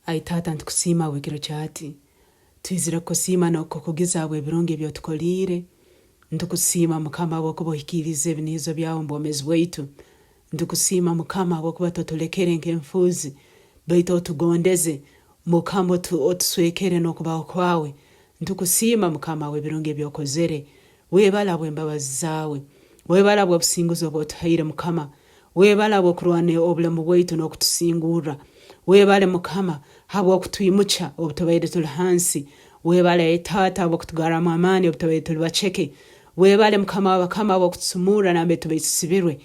aitata ntukusima wekiro chati twizira kusima nokukugiza bwe birungi byotukolire ntukusima mukama wokubohikirize binizo byawo mbomezi bwaitu ntukusima mukama wokuba totulekere nk'emfuzi baitu otugondeze mukama otuswekere n'okubaho kwawe ntukusima mukama w'ebirungi byokozere webala bw'embabazi zaawe webala bw'obusinguzo bw'otuhaire mukama webala bw'okurwana obulamu bwaitu n'okutusingura webale mukama habw'okutwimuca obutubaire tuli hansi webale tata habw'okutugaramu amaani obutubaire tuli baceke webale mukama w'abakama habw'okutusumura nambe tubaire tusibirwe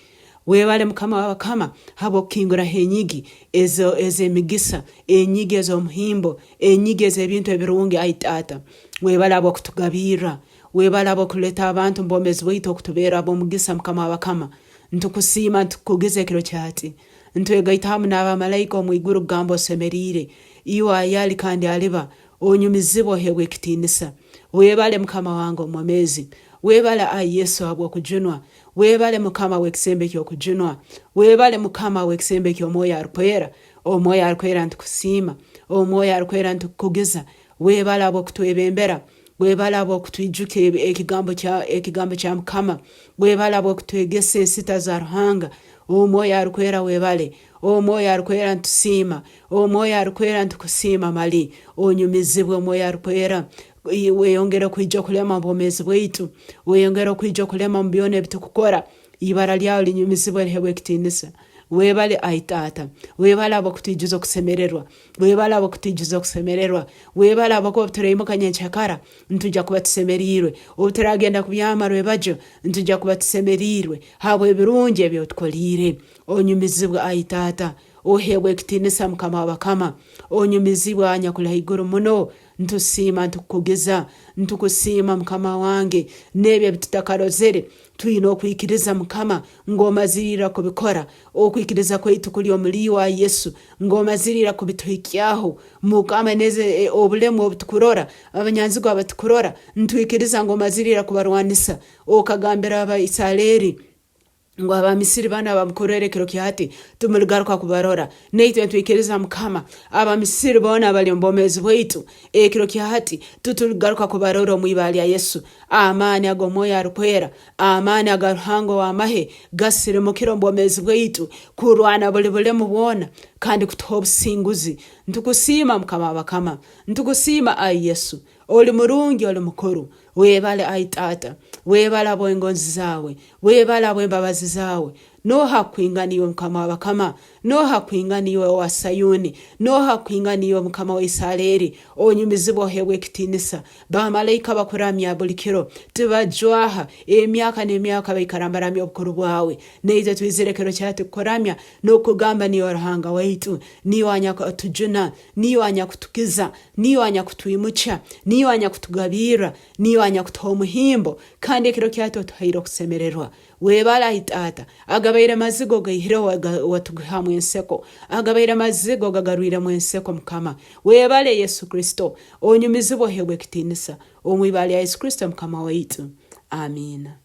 webale mukama w'abakama habw'okukingura enyigi ez'emigisa enyigi ez'omuhimbo enyigi ez'ebintu ebirungi aitata webale habw'okutugabira webale habw'okuleta abantu mbomezi bwaitu okutubeera ab'omugisa mukama w'abakama ntukusima ntukugize ekiro kyati ntwegaita hamu n'abamalayika omwiguru kugamba osemerire iwe ayali kandi aliba onyumizibwa ohebwe ekitiinisa webale mukama wange omwomezi webale ayi Yesu habw'okujunwa webale mukama w'ekisembe ky'okujunwa webale mukama w'ekisembe ky'omwoyo arikwera ntukusima omwoyo arikwera ntukugiza webale habw'okutwebembera webale habw'okutwijuka ekigambo kya mukama webale habw'okutwegesa ensita za Ruhanga omwoyo arikwera webale omwoyo arikwera ntusima omwoyo arikwera ntukusima mali onyumizibwe omwoyo arikwera weyongera kwija kulema mbomezi bwaitu weyongera kwija kulema mu byona ebitukukora ibara lyawo linyumizibwe lihebwe ekitiinisa webale aitata webale habw'okutwijuza okusemererwa webale habw'okutwijuza okusemererwa webale habw'okuba turayimukanya enkyakara ntujja kuba tusemerirwe obuturagenda ku byamaro ebajo ntujja kuba tusemerirwe habw'ebirungi ebyotukolire onyumizibwe aitata ohebwe ekitiinisa mukama w'abakama onyumizibwe anyakula haiguru muno ntusima ntukugiza ntukusima mukama wange nebyo bitutakarozere tuyina okwikiriza mukama ng'omazirira kubikora okwikiriza kwaitu kuli omuli wa Yesu ng'omazirira kubituhikyaho mukama neze obulemu obutukurora abanyanzigo abatukurora ntwikiriza ng'omazirira kubarwanisa okagambira abaisraeli ngo abamisiri bana bamukorere kiro kyati tumuligaruka kubarora neitwe ntwikiriza mukama abamisiri bona bali mbomezi bwaitu ekiro kyati tutuligaruka kubarora mwibali ya Yesu amani agomwoyo arikwera amani agaruhango wamahe gasire mukiro mbomezi bwaitu kurwana buli mubona kandi kutuha obusinguzi ntukusima mukama w'abakama ntukusima ayi Yesu oli murungi oli mukuru webale aitata webale ab'engonzi zawe webale ab'embabazi zawe nohakwinganiwe mukama w'abakama nohakwinganiwe wa Sayuni nohakwinganiwe mukama w'Isiraeli onyumizibwa ohebwe ekitiinisa bamalayika bakuramya buli kiro tibajwaha emyaka n'emyaka baikarambaramya obukuru bwawe neitwe twizire kiro kyati kukuramya n'okugamba niwe Ruhanga waitu niwe anyakutujuna niwe anyakutukiza niwe anyakutwimuca niwe anyakutugabira niwe anyakutuha omuhimbo kandi ekiro kyati otuhaire okusemererwa webala aitata agabaire mazigo gaihire watuguhamu enseko agabaire mazigo gagarwire mu enseko mukama webale Yesu Kristo onyumizibwa ohebwe ekitiinisa omwibali ya Yesu Kristo mukama waitu amina.